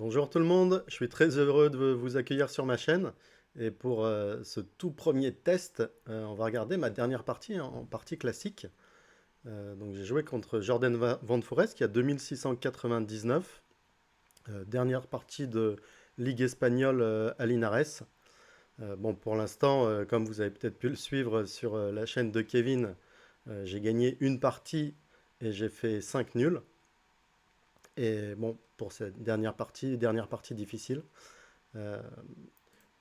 Bonjour tout le monde, je suis très heureux de vous accueillir sur ma chaîne. Et pour ce tout premier test, on va regarder ma dernière partie en partie classique. Donc j'ai joué contre Jordan Van Forest qui a 2699. Dernière partie de Ligue espagnole à Linares. Bon, pour l'instant, comme vous avez peut-être pu le suivre sur la chaîne de Kevin, j'ai gagné une partie et j'ai fait 5 nuls. Et bon, pour cette dernière partie difficile. Euh,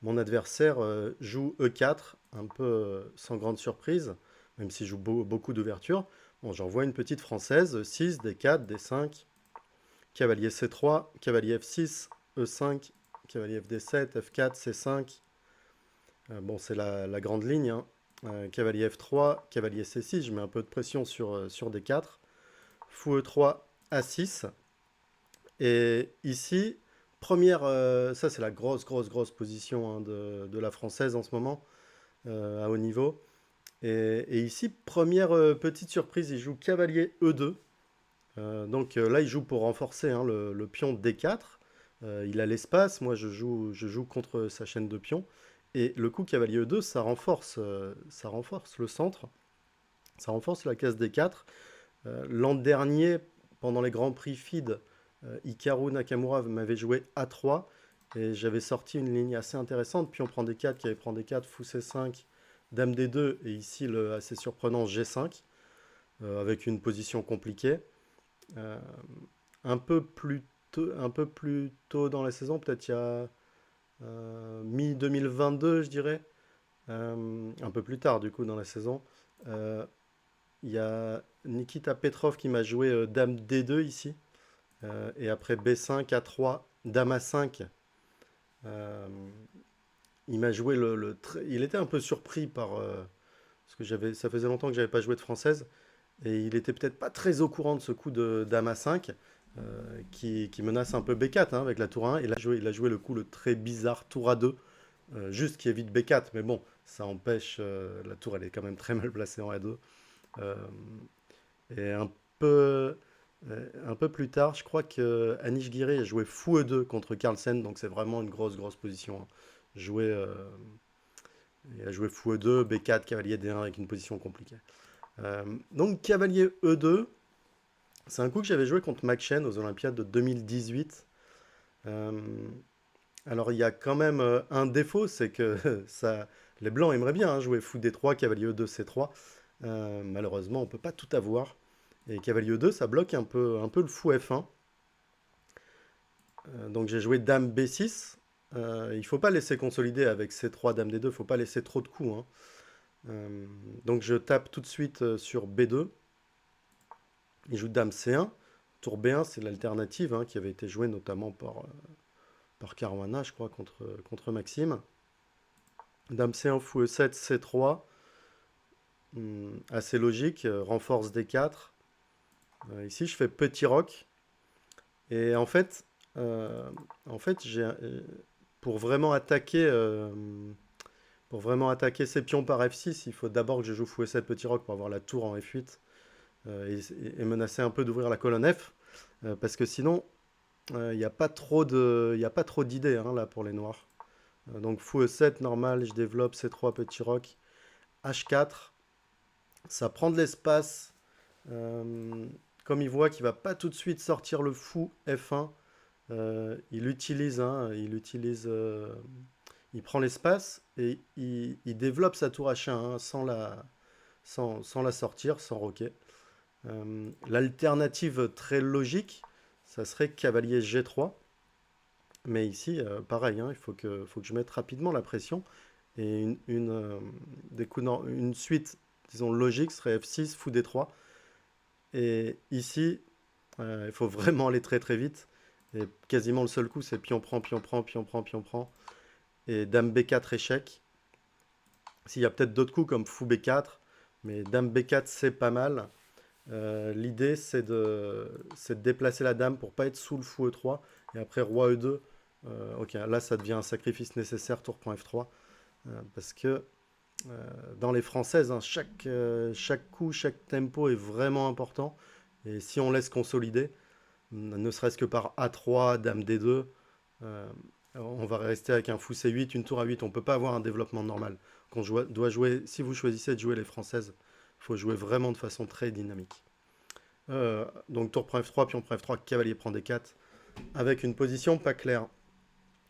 Mon adversaire joue E4, un peu sans grande surprise, même s'il joue beaucoup d'ouverture. Bon, j'envoie une petite française, 6, D4, D5, cavalier C3, cavalier F6, E5, cavalier FD7, F4, C5. Bon, c'est la grande ligne, hein. Cavalier F3, cavalier C6, je mets un peu de pression sur D4. Fou E3, A6. Et ici, ça c'est la grosse position hein, de la française en ce moment. À haut niveau. Et ici, première petite surprise, il joue cavalier E2. Donc là, il joue pour renforcer hein, le pion D4. Il a l'espace, moi je joue contre sa chaîne de pions. Et le coup cavalier E2, ça renforce le centre, ça renforce la case D4. L'an dernier, pendant les Grands Prix FIDE, Hikaru Nakamura m'avait joué A3 et j'avais sorti une ligne assez intéressante. Pion prend D4, qui avait prend D4, fou C5, dame D2 et ici le assez surprenant G5 avec une position compliquée. Euh, un peu plus tôt dans la saison, peut-être il y a mi-2022, je dirais, un peu plus tard du coup dans la saison. Euh, il y a Nikita Petrov qui m'a joué Dame D2 ici. Et après B5, A3, Dame A5. Euh, il m'a joué il était un peu surpris par. Parce que ça faisait longtemps que j'avais pas joué de française. Et il était peut-être pas très au courant de ce coup de Dame A5. Qui menace un peu B4 hein, avec la tour 1. Et là, il a joué le coup le très bizarre tour A2. Juste qui évite B4. Mais bon, ça empêche. La tour, elle est quand même très mal placée en A2. Euh, et peu, un peu plus tard, je crois que Anish Giri a joué fou E2 contre Carlsen, donc c'est vraiment une grosse position, hein. Joué, il a joué fou E2, B4, cavalier D1 avec une position compliquée. Donc cavalier E2, c'est un coup que j'avais joué contre Max Chen aux Olympiades de 2018. Euh, alors il y a quand même un défaut, c'est que les Blancs aimeraient bien hein, jouer fou D3, cavalier E2, C3. Malheureusement, on ne peut pas tout avoir. Et cavalier E2, ça bloque un peu le fou F1. Donc j'ai joué dame B6. Il ne faut pas laisser consolider avec C3, dame D2, il ne faut pas laisser trop de coups, hein. Donc je tape tout de suite sur B2. Il joue dame C1. Tour B1, c'est l'alternative hein, qui avait été jouée notamment par Caruana, je crois, contre Maxime. Dame C1, fou E7, C3. Assez logique, renforce D4. Ici, je fais petit roc. Et euh, en fait pour vraiment attaquer, euh, pour vraiment attaquer ces pions par F6, il faut d'abord que je joue fou E7 petit roc pour avoir la tour en F8 et menacer un peu d'ouvrir la colonne F. Parce que sinon, il n'y a pas trop d'idées hein, là pour les noirs. Donc fou E7 normal, je développe C3 petit roc, H4, ça prend de l'espace. Euh, Comme il voit qu'il va pas tout de suite sortir le fou F1, il prend l'espace et il développe sa tour H1 hein, sans la sortir, sans roquet. L'alternative très logique, ça serait cavalier G3. Mais ici, pareil, hein, faut que je mette rapidement la pression. Et une suite, disons, logique serait F6, fou D3. Et ici, il faut vraiment aller très vite. Et quasiment le seul coup, c'est pion prend, pion prend, pion prend, pion prend. Et dame B4 échec. S'il y a peut-être d'autres coups comme fou B4, mais dame B4 c'est pas mal. L'idée c'est de déplacer la dame pour pas être sous le fou E3. Et après roi E2, ok, là ça devient un sacrifice nécessaire, tour point F3. Parce que dans les françaises, hein, chaque coup, chaque tempo est vraiment important. Et si on laisse consolider, ne serait-ce que par A3, dame D2, Euh, on va rester avec un fou C8, une tour A8. On ne peut pas avoir un développement normal. Doit jouer, si vous choisissez de jouer les françaises, il faut jouer vraiment de façon très dynamique. Donc tour prend F3, pion prend F3, cavalier prend D4, avec une position pas claire.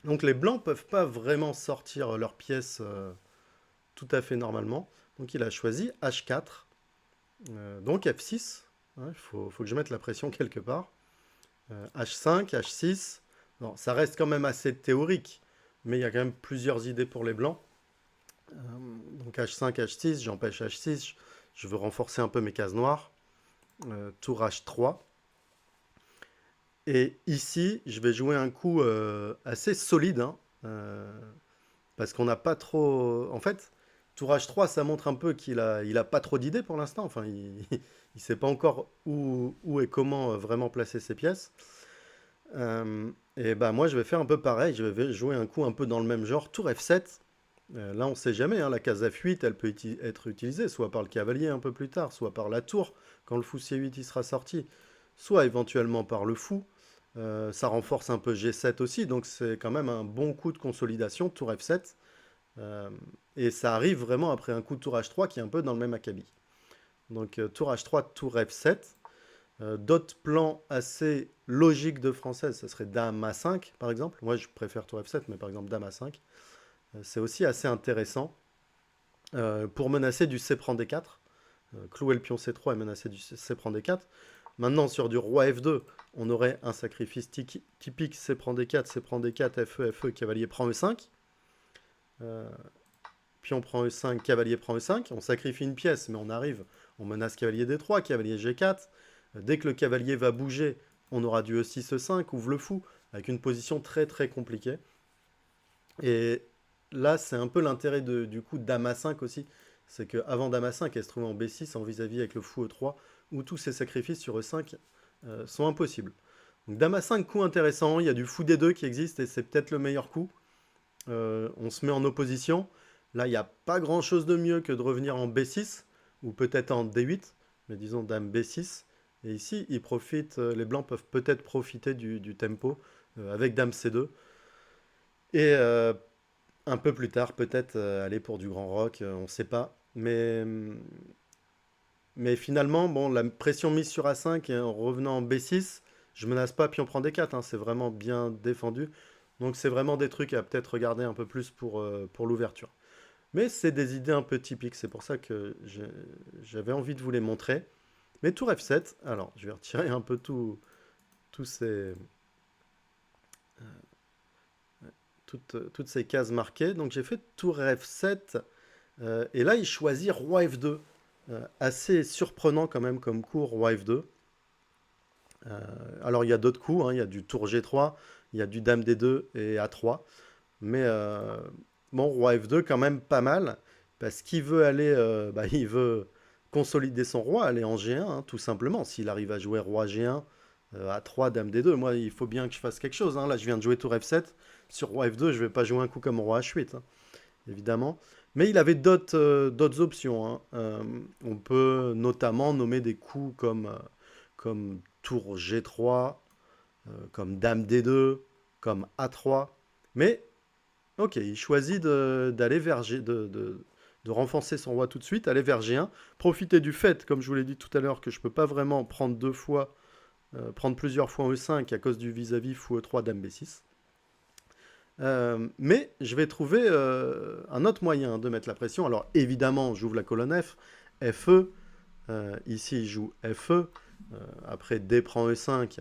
Donc les blancs peuvent pas vraiment sortir leurs pièces tout à fait normalement. Donc il a choisi H4, donc F6. Il faut que je mette la pression quelque part. H5, H6. Non, ça reste quand même assez théorique, mais il y a quand même plusieurs idées pour les blancs. Euh, donc H5, H6, j'empêche H6. Je veux renforcer un peu mes cases noires. Tour H3. Et ici, je vais jouer un coup assez solide, hein, parce qu'on n'a pas trop. En fait, tour H3, ça montre un peu il a pas trop d'idées pour l'instant. Enfin, il ne sait pas encore où et comment vraiment placer ses pièces. Et bah moi, je vais faire un peu pareil. Je vais jouer un coup un peu dans le même genre. Tour F7. Là, on ne sait jamais, hein, la case F8, elle peut être utilisée soit par le cavalier un peu plus tard, soit par la tour, quand le fou C8 il sera sorti, soit éventuellement par le fou. Ça renforce un peu G7 aussi, donc c'est quand même un bon coup de consolidation, tour F7. Euh, et ça arrive vraiment après un coup de tour H3 qui est un peu dans le même acabit. Donc tour H3, tour F7. D'autres plans assez logiques de française, ça serait Dame A5 par exemple. Moi je préfère tour F7, mais par exemple Dame A5. C'est aussi assez intéressant pour menacer du C prend D4. Clouer le pion C3 et menacer du C prend D4. Maintenant, sur du roi F2, on aurait un sacrifice typique C prend D4, C prend D4, FE, FE, cavalier prend E5. Euh, Pion prend E5, cavalier prend E5. On sacrifie une pièce, mais on arrive. On menace cavalier D3, cavalier G4. Dès que le cavalier va bouger, on aura du E6, E5, ouvre le fou, avec une position très très compliquée. Et là, c'est un peu l'intérêt du coup Dame A5 aussi. C'est qu'avant Dame A5, elle se trouve en B6 en vis-à-vis avec le fou E3, où tous ces sacrifices sur E5 sont impossibles. Donc Dame A5, coup intéressant, il y a du fou D2 qui existe et c'est peut-être le meilleur coup. On se met en opposition. Là, il n'y a pas grand-chose de mieux que de revenir en B6, ou peut-être en D8, mais disons Dame B6. Et ici, les blancs peuvent peut-être profiter du tempo avec Dame C2. Et un peu plus tard, peut-être aller pour du grand rock, on ne sait pas. Mais finalement, bon, la pression mise sur A5 et en revenant en B6, je menace pas, puis on prend D4, hein, c'est vraiment bien défendu. Donc c'est vraiment des trucs à peut-être regarder un peu plus pour l'ouverture. Mais c'est des idées un peu typiques, c'est pour ça que j'avais envie de vous les montrer. Mais tour F7, alors je vais retirer un peu tous ces, toutes ces cases marquées. Donc j'ai fait tour F7. Et là, il choisit roi F2. Assez surprenant quand même comme coup, roi F2. Euh, alors, il y a d'autres coups, hein, il y a du tour G3, il y a du dame D2 et A3. Mais bon, roi F2 quand même pas mal, parce qu'il veut aller, il veut consolider son roi, aller en G1, hein, tout simplement. S'il arrive à jouer roi G1, A3, dame D2, moi, il faut bien que je fasse quelque chose, hein. Là, je viens de jouer tour F7. Sur roi F2, je vais pas jouer un coup comme roi H8, hein, évidemment. Mais il avait d'autres options, hein. On peut notamment nommer des coups comme tour G3, comme dame D2, comme A3. Mais, ok, il choisit d'aller vers de renforcer son roi tout de suite, aller vers G1, profiter du fait, comme je vous l'ai dit tout à l'heure, que je ne peux pas vraiment prendre prendre plusieurs fois en E5 à cause du vis-à-vis fou E3, dame B6. Mais je vais trouver un autre moyen de mettre la pression. Alors évidemment, j'ouvre la colonne F, FE. Ici, je joue FE. Après, D prend E5.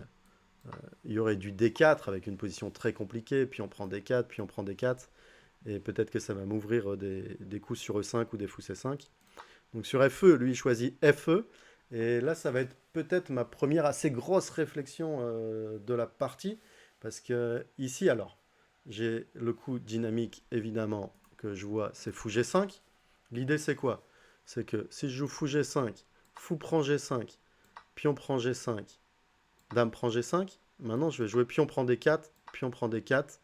Il y aurait du D4 avec une position très compliquée. Puis on prend D4, puis on prend D4. Et peut-être que ça va m'ouvrir des coups sur E5 ou des fous C5. Donc sur FE, lui, il choisit FE. Et là, ça va être peut-être ma première assez grosse réflexion de la partie. Parce que ici, alors, j'ai le coup dynamique, évidemment, que je vois, c'est fou G5. L'idée, c'est quoi? C'est que si je joue fou G5, fou prend G5, pion prend G5, dame prend G5, maintenant, je vais jouer pion prend D4, pion prend D4,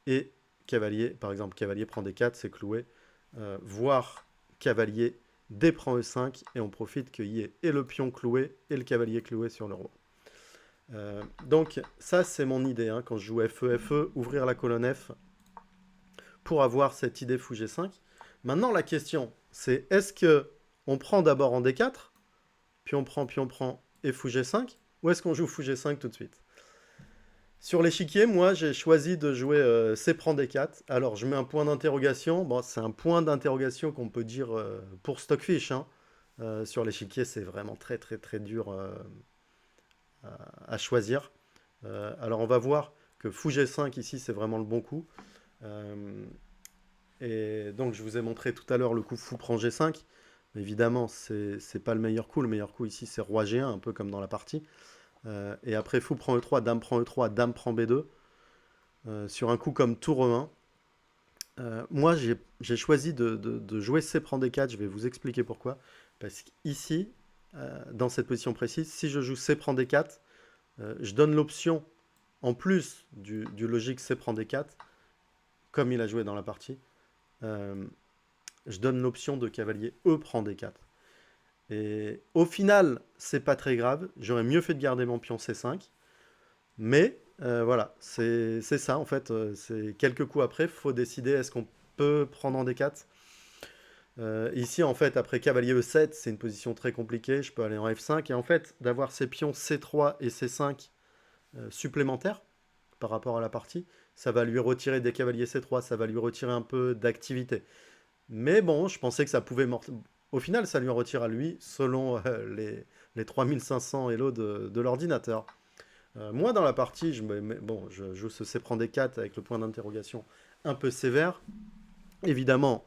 et cavalier, par exemple, cavalier prend D4, c'est cloué, voire cavalier D prend E5, et on profite qu'il y ait et le pion cloué et le cavalier cloué sur le roi. Donc ça c'est mon idée, hein, quand je joue FE, FE, ouvrir la colonne F pour avoir cette idée fou G5. Maintenant la question c'est est-ce que on prend d'abord en D4, puis on prend et fou G5, ou est-ce qu'on joue fou G5 tout de suite? Sur l'échiquier, moi j'ai choisi de jouer C prend D4. Alors je mets un point d'interrogation, bon, c'est un point d'interrogation qu'on peut dire pour Stockfish, hein. Sur l'échiquier c'est vraiment très très très dur à choisir. Alors on va voir que fou G5 ici c'est vraiment le bon coup. Euh, et donc je vous ai montré tout à l'heure le coup fou prend G5. Évidemment c'est pas le meilleur coup. Le meilleur coup ici c'est roi G1, un peu comme dans la partie. Et après fou prend E3, dame prend E3, dame prend B2. Sur un coup comme tour E1. Moi j'ai choisi de jouer C prend D4. Je vais vous expliquer pourquoi. Parce qu'ici, dans cette position précise, si je joue C prend D4, je donne l'option, en plus du logique C prend D4, comme il a joué dans la partie, euh, je donne l'option de cavalier E prend D4. Et au final, c'est pas très grave. J'aurais mieux fait de garder mon pion C5. Mais voilà, c'est ça en fait. C'est quelques coups après, il faut décider est-ce qu'on peut prendre en D4. Ici, en fait, après cavalier E7, c'est une position très compliquée. Je peux aller en F5. Et en fait, d'avoir ces pions C3 et C5 supplémentaires par rapport à la partie, ça va lui retirer des cavaliers C3, ça va lui retirer un peu d'activité. Mais bon, je pensais que ça pouvait... Au final, ça lui en retire à lui, selon les 3500 Elo de l'ordinateur. Moi, dans la partie, bon, je joue ce C prend D4 avec le point d'interrogation un peu sévère. Évidemment,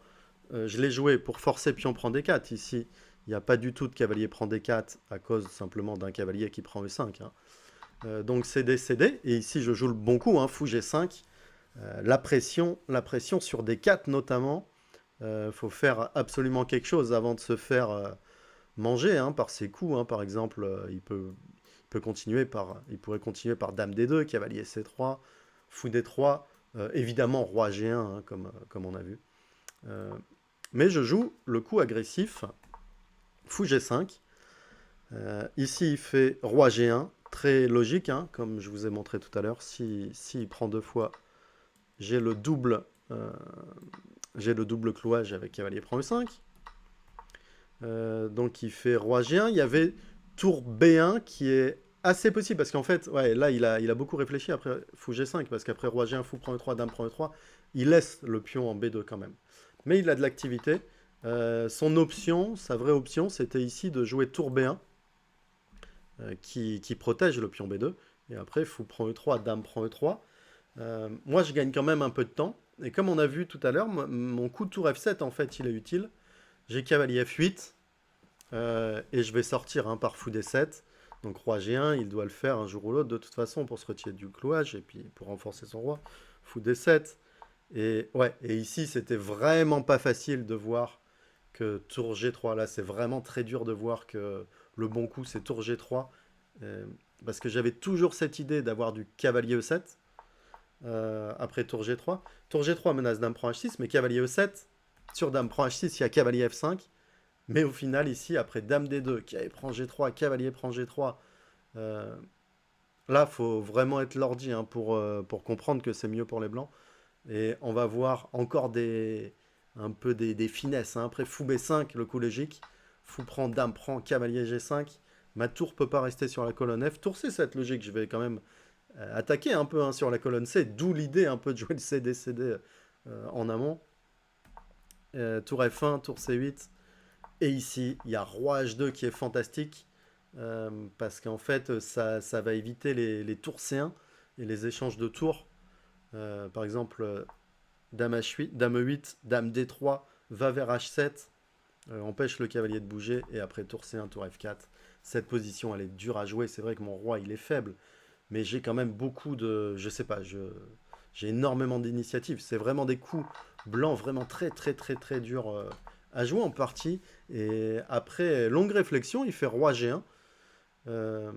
je l'ai joué pour forcer pion prend D4. Ici, il n'y a pas du tout de cavalier prend D4 à cause simplement d'un cavalier qui prend E5, hein. Donc CD, CD. Et ici, je joue le bon coup, hein, fou G5. La pression sur D4 notamment. Faut faire absolument quelque chose avant de se faire manger, hein, par ses coups, hein. Par exemple, il pourrait continuer par dame D2, cavalier C3, fou D3, évidemment roi G1, hein, comme on a vu. Euh, mais je joue le coup agressif, fou G5. Ici, il fait roi G1, très logique, hein, comme je vous ai montré tout à l'heure. Si prend deux fois, j'ai le double, clouage avec cavalier prend E5. Donc il fait roi G1. Il y avait tour B1 qui est assez possible parce qu'en fait, ouais, là il a beaucoup réfléchi après fou G5 parce qu'après roi G1, fou prend E3, dame prend E3, il laisse le pion en B2 quand même. Mais il a de l'activité. Son option, sa vraie option, c'était ici de jouer tour B1 qui protège le pion B2. Et après, fou prend E3, dame prend E3. Moi, je gagne quand même un peu de temps. Et comme on a vu tout à l'heure, mon coup de tour F7, en fait, il est utile. J'ai cavalier F8. Et je vais sortir un par fou D7. Donc roi G1, il doit le faire un jour ou l'autre de toute façon pour se retirer du clouage et puis pour renforcer son roi. Fou D7. Et ouais, et ici c'était vraiment pas facile de voir que tour G3. Là c'est vraiment très dur de voir que le bon coup c'est tour G3. euh, Parce que j'avais toujours cette idée d'avoir du cavalier E7 après tour G3. Tour G3 menace dame prend H6, mais cavalier E7 sur dame prend H6, il y a cavalier F5. Mais au final, ici, après dame D2, cavalier prend G3, cavalier prend G3, euh, là, faut vraiment être lordi, hein, pour comprendre que c'est mieux pour les blancs. Et on va voir encore un peu des finesses, hein. Après fou B5, le coup logique. Fou prend, dame prend, cavalier G5. Ma tour peut pas rester sur la colonne F. Tour C7, logique, je vais quand même attaquer un peu, hein, sur la colonne C. D'où l'idée un peu de jouer le CD-CD en amont. Tour F1, tour C8. Et ici, il y a roi H2 qui est fantastique. Parce qu'en fait, ça va éviter les tours C1 et les échanges de tours. Par exemple, dame H8, dame E8, dame D3, va vers H7, empêche le cavalier de bouger, et après tour C1, tour F4. Cette position, elle est dure à jouer. C'est vrai que mon roi, il est faible, mais j'ai quand même beaucoup de... Je sais pas, j'ai énormément d'initiatives. C'est vraiment des coups blancs vraiment très très très très durs à jouer en partie. Et après longue réflexion, il fait roi G1, euh,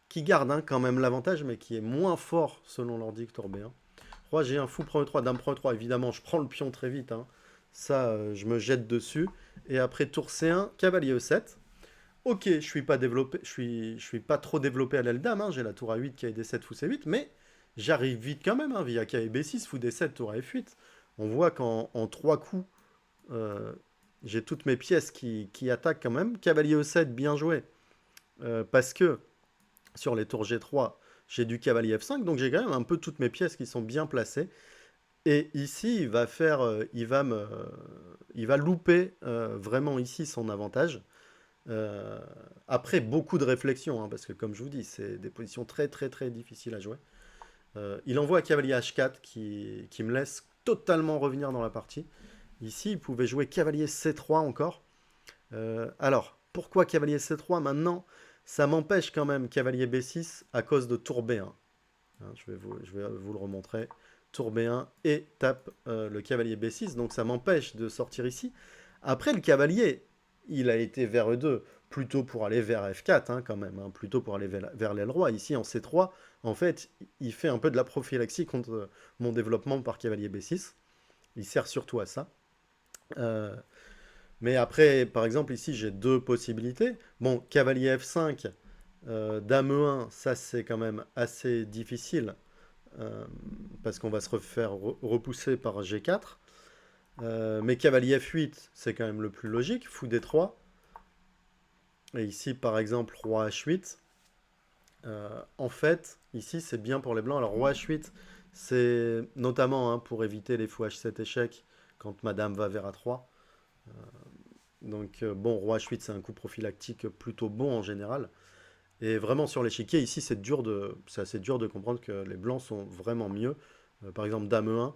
qui garde, hein, quand même l'avantage, mais qui est moins fort selon l'ordi que tour B1. Roi G1, fou prend E3, dame prend E3, évidemment, je prends le pion très vite, hein. Ça, je me jette dessus. Et après tour C1, cavalier E7. Ok, je suis pas trop développé à l'aile dame, hein, j'ai la tour A8 qui a D7 fou C8, mais j'arrive vite quand même, hein, via K et B6, fou D7, tour à F8. On voit qu'en en 3 coups, euh, j'ai toutes mes pièces qui attaquent quand même. Cavalier E7, bien joué, parce que sur les tours G3, j'ai du cavalier F5, donc j'ai quand même un peu toutes mes pièces qui sont bien placées. Et ici, il va louper vraiment ici son avantage. Euh, Après beaucoup de réflexion, hein, parce que comme je vous dis, c'est des positions très très très difficiles à jouer. Il envoie cavalier H4 qui me laisse totalement revenir dans la partie. Ici, il pouvait jouer cavalier C3 encore. Alors, pourquoi cavalier C3 maintenant? Ça m'empêche quand même cavalier B6 à cause de tour B1. Hein, je vais vous le remontrer. Tour B1 et tape le cavalier B6. Donc ça m'empêche de sortir ici. Après, le cavalier, il a été vers E2 plutôt pour aller vers F4 hein, quand même. Hein, plutôt pour aller vers l'aile roi. Ici, en C3, en fait, il fait un peu de la prophylaxie contre mon développement par cavalier B6. Il sert surtout à ça. Euh, mais après, par exemple, ici, j'ai deux possibilités. Bon, cavalier F5, dame E1, ça c'est quand même assez difficile euh, parce qu'on va se refaire repousser par G4. Mais cavalier F8, c'est quand même le plus logique. Fou D3. Et ici, par exemple, roi H8. En fait, ici, c'est bien pour les blancs. Alors, roi H8, c'est notamment hein, pour éviter les fous H7 échecs quand madame va vers A3. Donc, bon, roi H8, c'est un coup prophylactique plutôt bon en général. Et vraiment, sur l'échiquier, ici, c'est assez dur de comprendre que les blancs sont vraiment mieux. Par exemple, dame E1.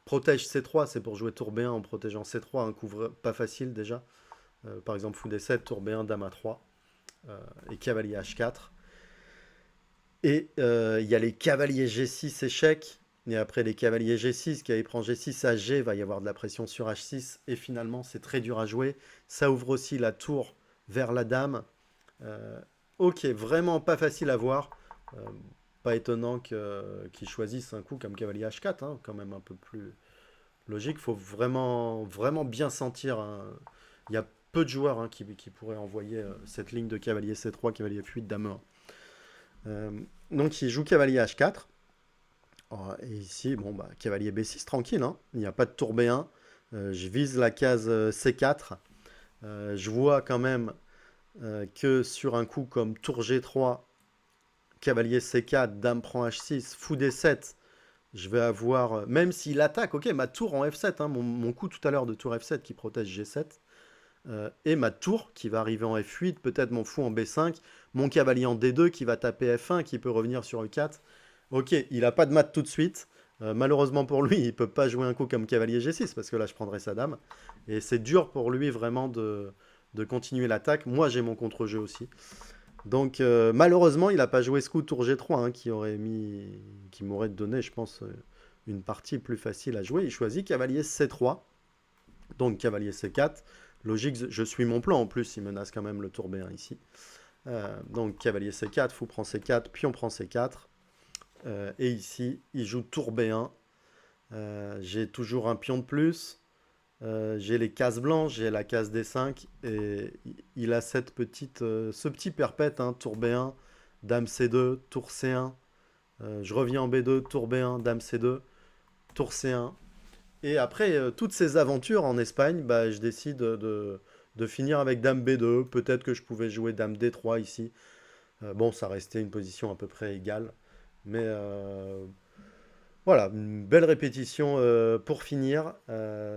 Protège C3, c'est pour jouer tour B1 en protégeant C3, un coup pas facile déjà. Par exemple, fou D7, tour B1, dame A3 et cavalier H4. Et il y a les cavaliers G6 échecs. Et après les cavaliers G6, qui prend G6 à G, va y avoir de la pression sur H6. Et finalement, c'est très dur à jouer. Ça ouvre aussi la tour vers la dame. Euh, ok, vraiment pas facile à voir. Euh, Pas étonnant qu'ils choisissent un coup comme cavalier H4, hein, quand même un peu plus logique. Il faut vraiment, vraiment bien sentir. Hein. Il y a peu de joueurs hein, qui pourraient envoyer cette ligne de cavalier C3, cavalier F8, dame 1. Donc il joue cavalier H4. Oh, et ici, bon, bah, cavalier B6, tranquille. Hein. Il n'y a pas de tour B1. Je vise la case C4. Je vois quand même que sur un coup comme tour G3, cavalier C4, dame prend H6, fou D7, je vais avoir, même s'il attaque, ok, ma tour en F7, hein, mon coup tout à l'heure de tour F7 qui protège G7, et ma tour qui va arriver en F8, peut-être mon fou en B5, mon cavalier en D2 qui va taper F1, qui peut revenir sur E4. Ok, il n'a pas de mat tout de suite. Malheureusement pour lui, il ne peut pas jouer un coup comme cavalier G6, parce que là je prendrais sa dame. Et c'est dur pour lui vraiment de continuer l'attaque. Moi j'ai mon contre-jeu aussi. Donc malheureusement, il n'a pas joué ce coup tour G3 hein, qui m'aurait donné, je pense, une partie plus facile à jouer. Il choisit cavalier C3, donc cavalier C4. Logique, je suis mon plan en plus, il menace quand même le tour B1 ici. Donc cavalier C4, fou prend C4, pion prend C4. Et ici, il joue tour B1. J'ai toujours un pion de plus. J'ai les cases blanches, j'ai la case D5 et il a ce petit perpète, hein, tour B1, dame C2, tour C1. Je reviens en B2, tour B1, dame C2, tour C1. Et après toutes ces aventures en Espagne, bah, je décide de finir avec dame B2. Peut-être que je pouvais jouer dame D3 ici. Bon, ça restait une position à peu près égale. Mais voilà, une belle répétition pour finir.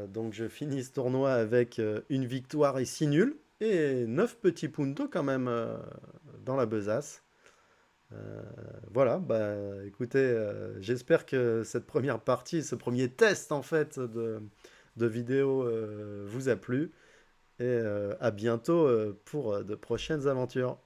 Donc je finis ce tournoi avec une victoire et 6 nuls et 9 petits puntos quand même dans la besace. Euh, voilà, bah écoutez, j'espère que cette première partie, ce premier test en fait de vidéo vous a plu et à bientôt pour de prochaines aventures.